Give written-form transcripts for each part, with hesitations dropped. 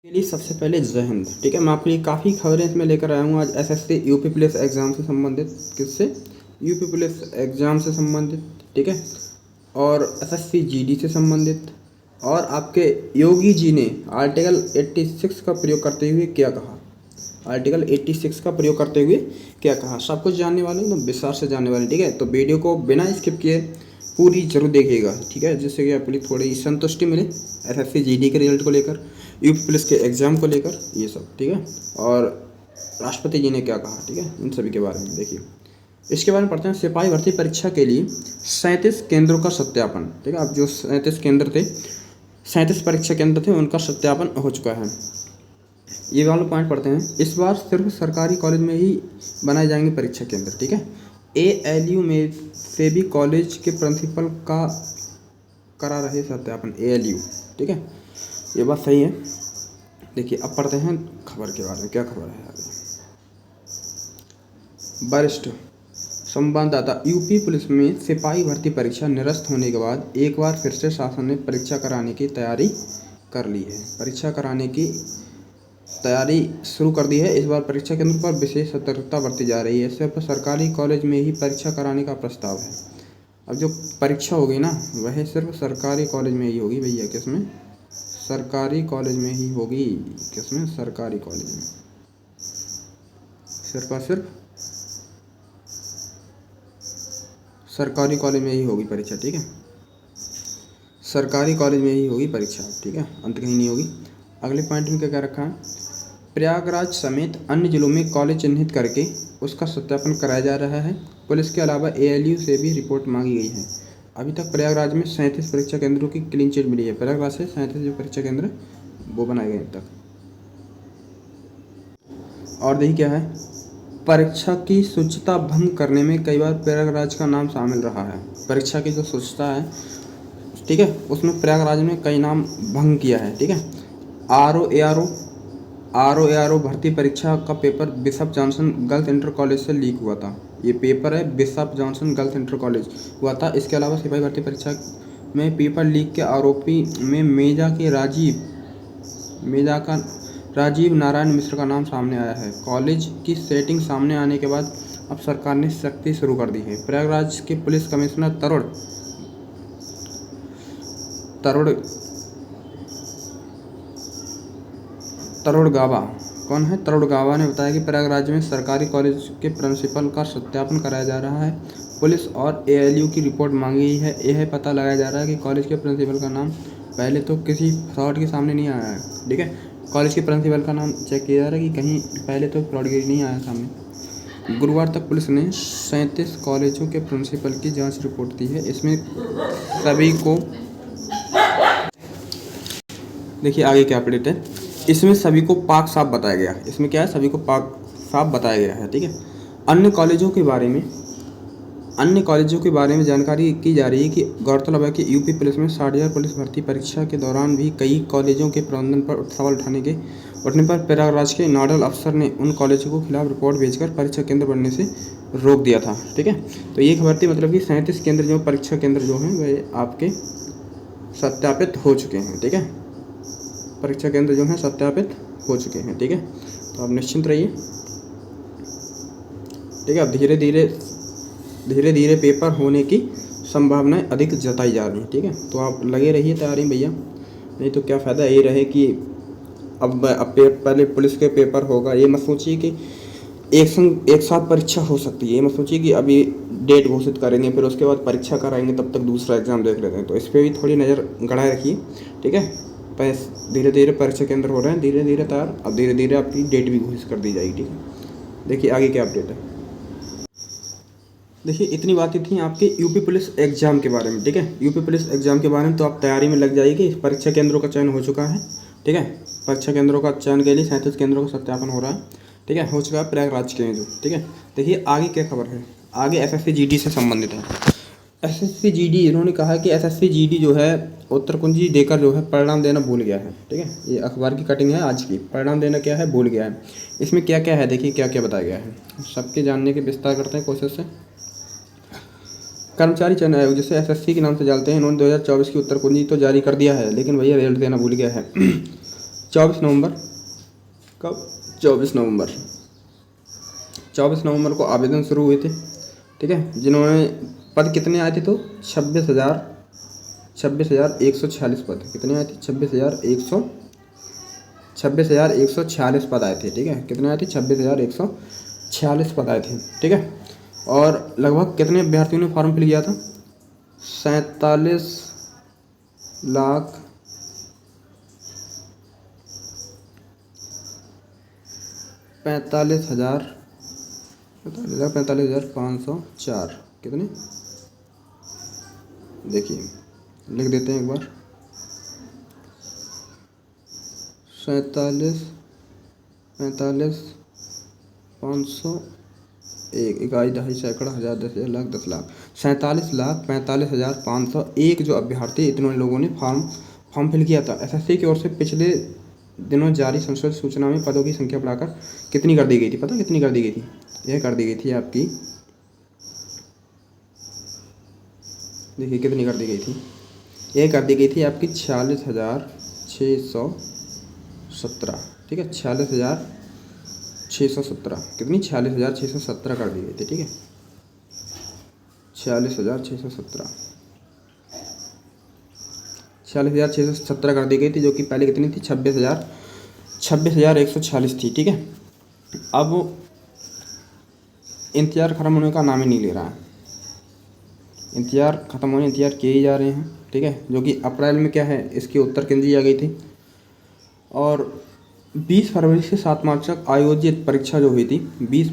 के लिए सबसे पहले जय हिंद। ठीक है, मैं आपके लिए काफ़ी खबरें इसमें लेकर आया हूँ आज एसएससी यूपी पुलिस एग्ज़ाम से संबंधित। किससे? यूपी पुलिस एग्ज़ाम से संबंधित। ठीक है, और एसएससी जीडी से संबंधित। और आपके योगी जी ने आर्टिकल 86 का प्रयोग करते हुए क्या कहा, आर्टिकल 86 का प्रयोग करते हुए क्या कहा, सब कुछ जानने वाले हैं, तो विस्तार से जानने वाले हैं। ठीक है, तो वीडियो को बिना स्किप किए पूरी जरूर देखिएगा। ठीक है, जिससे कि आपके लिए थोड़ी संतुष्टि मिले एसएससी जीडी के रिजल्ट को लेकर, यूपी पुलिस के एग्ज़ाम को लेकर, ये सब। ठीक है, और राष्ट्रपति जी ने क्या कहा, ठीक है, इन सभी के बारे में देखिए। इसके बारे में पढ़ते हैं। सिपाही भर्ती परीक्षा के लिए 37 केंद्रों का सत्यापन। ठीक है, अब जो 37 केंद्र थे, 37 परीक्षा केंद्र थे, उनका सत्यापन हो चुका है। ये वाला पॉइंट पढ़ते हैं। इस बार सिर्फ सरकारी कॉलेज में ही बनाए जाएंगे परीक्षा केंद्र। ठीक है, एएलयू में से भी कॉलेज के प्रिंसिपल का करा रहे सत्यापन, एएलयू। ठीक है, ये बात सही है। देखिए, अब पढ़ते हैं खबर के बारे में। क्या खबर है आगे? वरिष्ठ संवाददाता, यूपी पुलिस में सिपाही भर्ती परीक्षा निरस्त होने के बाद एक बार फिर से शासन ने परीक्षा कराने की तैयारी कर ली है। परीक्षा कराने की तैयारी शुरू कर दी है। इस बार परीक्षा केंद्र पर विशेष सतर्कता बरती जा रही है। सिर्फ सरकारी कॉलेज में ही परीक्षा कराने का प्रस्ताव है। अब जो परीक्षा होगी ना, वह सिर्फ सरकारी कॉलेज में ही होगी भैया। किसमें? सरकारी कॉलेज में ही होगी। किसमें? सरकारी कॉलेज में। सिर्फ और सिर्फ सरकारी कॉलेज में ही होगी परीक्षा। ठीक है, सरकारी कॉलेज में ही होगी परीक्षा। ठीक है, अंत कहीं नहीं होगी। अगले पॉइंट में क्या क्या रखा है? प्रयागराज समेत अन्य जिलों में कॉलेज चिन्हित करके उसका सत्यापन कराया जा रहा है। पुलिस के अलावा एएलयू से भी रिपोर्ट मांगी गई है। अभी तक प्रयागराज में 37 परीक्षा केंद्रों की क्लीन चिट मिली है। प्रयागराज से 37 जो परीक्षा केंद्र वो बनाए गए अब तक। और देखिए क्या है, परीक्षा की शुचिता भंग करने में कई बार प्रयागराज का नाम शामिल रहा है। परीक्षा की जो शुचिता है, ठीक है, उसमें प्रयागराज ने कई नाम भंग किया है। ठीक है, आरओ भर्ती परीक्षा का paper bishop Johnson girls inter college से लीक हुआ था। ये पेपर है bishop Johnson girls inter college हुआ था। इसके अलावा सिपाही भर्ती परीक्षा में पेपर लीक के आरोपी में मेजा का राजीव नारायण मिश्र का नाम सामने आया है। कॉलेज की सेटिंग सामने आने के बाद अब सरकार ने सख्ती शुरू कर दी है। प्रयागराज के पुलिस कमिश्नर तरुण गाबा, कौन है? तरुण गाबा ने बताया कि प्रयागराज में सरकारी कॉलेज के प्रिंसिपल का सत्यापन कराया जा रहा है। पुलिस और एएलयू की रिपोर्ट मांगी गई है। यह पता लगाया जा रहा है कि कॉलेज के प्रिंसिपल का नाम पहले तो किसी फ्रॉड के सामने नहीं आया है। ठीक है, कॉलेज के प्रिंसिपल का नाम चेक किया जा रहा है कि कहीं पहले तो फ्रॉडगिरी नहीं आया सामने। गुरुवार तक पुलिस ने 37 कॉलेजों के प्रिंसिपल की जाँच रिपोर्ट दी है। इसमें सभी को, देखिए आगे क्या अपडेट है, इसमें सभी को पाक साफ बताया गया है। इसमें क्या है? सभी को पाक साफ बताया गया है। ठीक है, अन्य कॉलेजों के बारे में जानकारी की जा रही है कि गौरतलब है कि यूपी पुलिस में 60,000 पुलिस भर्ती परीक्षा के दौरान भी कई कॉलेजों के प्रबंधन पर सवाल उठने पर प्रयागराज के नोडल अफसर ने उन कॉलेजों को खिलाफ रिपोर्ट भेजकर परीक्षा केंद्र बनने से रोक दिया था। ठीक है, तो ये खबर थी, मतलब कि 37 केंद्र जो परीक्षा केंद्र जो हैं वह आपके सत्यापित हो चुके हैं। ठीक है, परीक्षा केंद्र जो हैं सत्यापित हो चुके हैं। ठीक है, तो आप निश्चिंत रहिए। ठीक है, अब धीरे धीरे पेपर होने की संभावनाएं अधिक जताई जा रही हैं। ठीक है, तो आप लगे रहिए तैयारी में भैया, नहीं तो क्या फ़ायदा ये रहे कि अब पहले पुलिस के पेपर होगा। ये मत सोचिए कि एक साथ परीक्षा हो सकती है। ये मत सोचिए कि अभी डेट घोषित करेंगे फिर उसके बाद परीक्षा कराएंगे, तब तक दूसरा एग्ज़ाम देख लेते हैं। तो इस पर भी थोड़ी नज़र गड़ाए रखिए। ठीक है, धीरे धीरे परीक्षा केंद्र हो रहे हैं, धीरे धीरे तैयार। अब धीरे धीरे आपकी डेट भी घोषित कर दी जाएगी। ठीक है, देखिए आगे क्या अपडेट है। देखिए, इतनी बातें थी आपके यूपी पुलिस एग्ज़ाम के बारे में। ठीक है, यूपी पुलिस एग्ज़ाम के बारे में तो आप तैयारी में लग जाइए। परीक्षा केंद्रों का चयन हो चुका है। ठीक है, परीक्षा केंद्रों का चयन के लिए 37 केंद्रों का सत्यापन हो रहा है। ठीक है, हो चुका है प्रयागराज के जो। ठीक है, देखिए आगे क्या खबर है। आगे एसएससी जीडी से संबंधित है। एसएससी जीडी, इन्होंने कहा है कि एसएससी जीडी जो है उत्तर कुंजी देकर जो है परिणाम देना भूल गया है। ठीक है, ये अखबार की कटिंग है आज की। परिणाम देना क्या है? भूल गया है। इसमें क्या क्या है देखिए, क्या क्या बताया गया है, सबके जानने की विस्तार करते हैं कोशिश से। कर्मचारी चयन आयोग, जिसे एसएससी के नाम से जानते हैं, इन्होंने 2024 की उत्तर कुंजी तो जारी कर दिया है, लेकिन भैया रिजल्ट देना भूल गया है। 24 नवंबर, कब 24 नवंबर को आवेदन शुरू हुए थे, ठीक है। जिन्होंने पद कितने आए थे तो 26,146 पद कितने आए थे, 26,146 पद आए थे, ठीक है। कितने आए थे, 26,146 पद आए थे, ठीक है। और लगभग कितने अभ्यर्थियों ने फॉर्म फिल किया था, 47,45,504, कितने, देखिए लिख देते हैं एक बार, 47,45,501, इकाई, दहाई, सैकड़ा, हज़ार, 10,000, लाख, 10,00,000, 47,45,501 जो अभ्यर्थी, इतने लोगों ने फॉर्म फिल किया था। एसएससी की ओर से पिछले दिनों जारी संसद सूचना में पदों की संख्या बढ़ाकर कितनी कर दी गई थी, पता कितनी कर दी गई थी, यह कर दी गई थी आपकी, देखिए कितनी कर दी गई थी, यह कर दी गई थी आपकी 46,617, ठीक है। 46,617, कितनी, 46,617 कर दी गई थी, ठीक है। 46,617 कर दी गई थी, जो कि पहले कितनी थी, 26,146 थी, ठीक है। अब इंतजार खत्म होने का नाम ही नहीं ले रहा है, इंतजार किए ही जा रहे हैं, ठीक है। जो कि अप्रैल में क्या है, इसकी उत्तर कुंजी आ गई थी, और 20 फरवरी से 7 मार्च तक आयोजित परीक्षा जो हुई थी, 20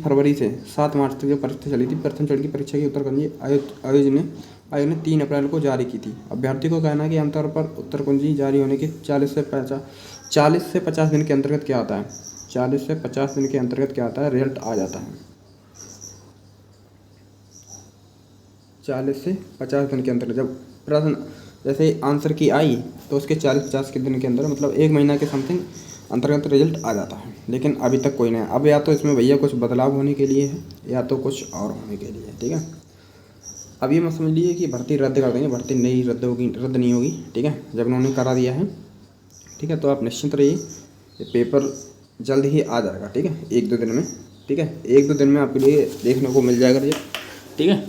फरवरी से 7 मार्च तक जो परीक्षा चली थी, प्रथम चरण की परीक्षा की उत्तर कुंजी आयोग ने 3 अप्रैल को जारी की थी। अभ्यर्थी को कहना है कि आमतौर पर उत्तर कुंजी जारी होने के 40 से 50 दिन के अंतर्गत क्या आता है, 40 से 50 दिन के अंतर्गत क्या आता है, रिजल्ट आ जाता है। 40 से 50 दिन के अंतर्गत जब प्रश्न जैसे आंसर की आई तो उसके 40-50 के दिन के अंदर, मतलब 1 महीना के समथिंग अंतर्गत रिजल्ट आ जाता है। लेकिन अभी तक कोई नहीं, अब या तो इसमें भैया कुछ बदलाव होने के लिए है या तो कुछ और होने के लिए, ठीक है। अब ये मत समझ लीजिए कि भर्ती रद्द कर देंगे, भर्ती नहीं रद्द नहीं होगी, ठीक है। जब उन्होंने करा दिया है, ठीक है, तो आप निश्चिंत रहिए, ये पेपर जल्द ही आ जाएगा, ठीक है, 1-2 दिन में, ठीक है, 1-2 दिन में आपके लिए देखने को मिल जाएगा रिजल्ट, ठीक है।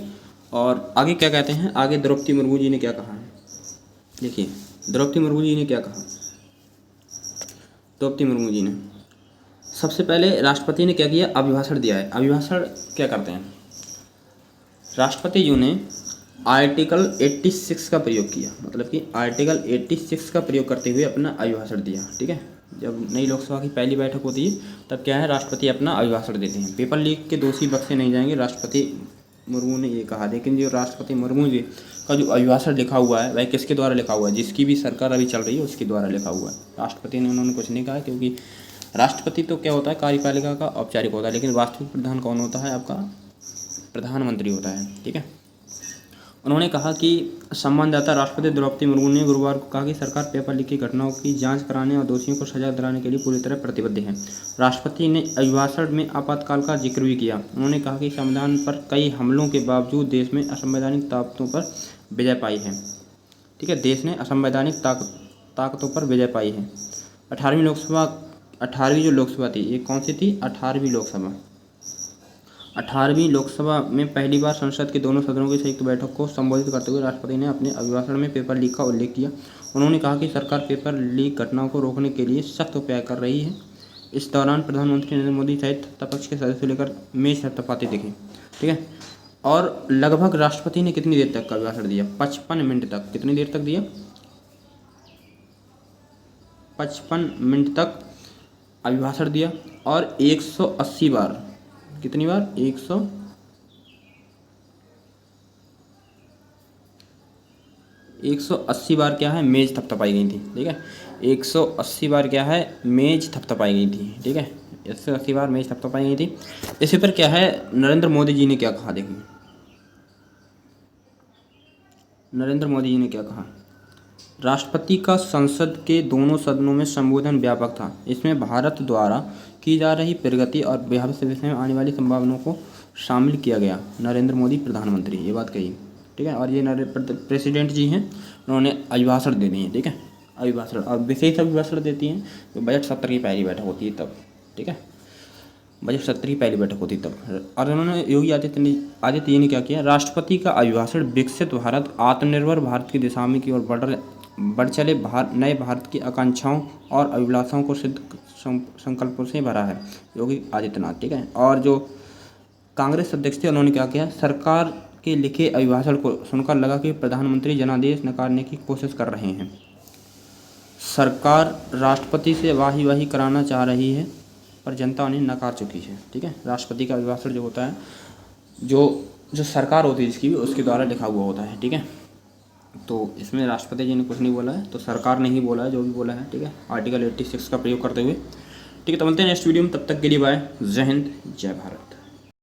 और आगे क्या कहते हैं, आगे द्रौपदी मुर्मू जी ने क्या कहा है, देखिए द्रौपदी मुर्मू जी ने क्या कहा। द्रौपदी मुर्मू जी ने सबसे पहले राष्ट्रपति ने क्या किया, अभिभाषण दिया है। अभिभाषण क्या करते हैं, राष्ट्रपति जी ने आर्टिकल 86 का प्रयोग किया, मतलब कि आर्टिकल 86 का प्रयोग करते हुए अपना अभिभाषण दिया, ठीक है। जब नई लोकसभा की पहली बैठक होती है तब क्या है, राष्ट्रपति अपना अभिभाषण देते हैं। पेपर लीक के दोषी बख्शे नहीं जाएंगे, राष्ट्रपति मुर्मू ने ये कहा। लेकिन जो राष्ट्रपति मुर्मू जी का जो अभिभाषण लिखा हुआ है वह किसके द्वारा लिखा हुआ है, जिसकी भी सरकार अभी चल रही है उसके द्वारा लिखा हुआ है। राष्ट्रपति ने उन्होंने कुछ नहीं कहा, क्योंकि राष्ट्रपति तो क्या होता है, कार्यपालिका का औपचारिक होता है, लेकिन वास्तविक प्रधान कौन होता है, आपका प्रधानमंत्री होता है, ठीक है। उन्होंने कहा कि सम्मानदाता राष्ट्रपति द्रौपदी मुर्मू ने गुरुवार को कहा कि सरकार पेपर लीक की घटनाओं की जांच कराने और दोषियों को सजा दिलाने के लिए पूरी तरह प्रतिबद्ध है। राष्ट्रपति ने अभिभाषण में आपातकाल का जिक्र भी किया। उन्होंने कहा कि संविधान पर कई हमलों के बावजूद देश में असंवैधानिक ताकतों पर विजय पाई है, ठीक है, देश ने असंवैधानिक ताकतों पर विजय पाई है। 18वीं जो लोकसभा थी, ये कौन सी थी, 18वीं लोकसभा में पहली बार संसद के दोनों सदनों की संयुक्त बैठक को संबोधित करते हुए राष्ट्रपति ने अपने अभिभाषण में पेपर लीक का उल्लेख किया। उन्होंने कहा कि सरकार पेपर लीक घटनाओं को रोकने के लिए सख्त उपाय कर रही है। इस दौरान प्रधानमंत्री नरेंद्र मोदी सहित सत्तापक्ष के सदस्य लेकर मेज थपथपाते दिखे, ठीक है। और लगभग राष्ट्रपति ने कितनी देर तक का अभिभाषण दिया, 55 मिनट तक। कितनी देर तक दिया, 55 मिनट तक अभिभाषण दिया। और 180 बार, कितनी बार, 180 बार क्या है, मेज थपथपाई गई थी, ठीक है। 180 बार क्या है, मेज थपथपाई गई थी, ठीक है। 180 बार मेज थपथपाई गई थी। इसी पर क्या है, नरेंद्र मोदी जी ने क्या कहा, देखिए नरेंद्र मोदी जी ने क्या कहा। राष्ट्रपति का संसद के दोनों सदनों में संबोधन व्यापक था। इसमें भारत द्वारा की जा रही प्रगति और भविष्य में आने वाली संभावनाओं को शामिल किया गया। नरेंद्र मोदी प्रधानमंत्री, ये बात कही, ठीक है। और ये प्रेसिडेंट जी हैं, उन्होंने अभिभाषण देनी है, ठीक है। अभिभाषण, अब विशेष अभिभाषण देती हैं जो बजट सत्र की पहली बैठक होती है तब, ठीक है, बजट सत्र की पहली बैठक होती तब। और उन्होंने योगी आदित्य जी ने क्या किया, राष्ट्रपति का अभिभाषण विकसित भारत, आत्मनिर्भर भारत की दिशा में की ओर बढ़ चले नए भारत की आकांक्षाओं और अभिलाषाओं को सिद्ध संकल्पों से भरा है, योगी आदित्यनाथ, ठीक है। और जो कांग्रेस अध्यक्ष थे उन्होंने क्या किया, सरकार के लिखे अभिभाषण को सुनकर लगा कि प्रधानमंत्री जनादेश नकारने की कोशिश कर रहे हैं, सरकार राष्ट्रपति से वाही कराना चाह रही है, पर जनता उन्हें नकार चुकी है, ठीक है। राष्ट्रपति का अभिभाषण जो होता है, जो सरकार होती है जिसकी भी, उसके द्वारा लिखा हुआ होता है, ठीक है। तो इसमें राष्ट्रपति जी ने कुछ नहीं बोला है, तो सरकार ने ही बोला है जो भी बोला है, ठीक है, आर्टिकल 86 का प्रयोग करते हुए, ठीक है। तो मिलते हैं नेक्स्ट वीडियो में, तब तक के लिए बाय, जय हिंद, जय भारत।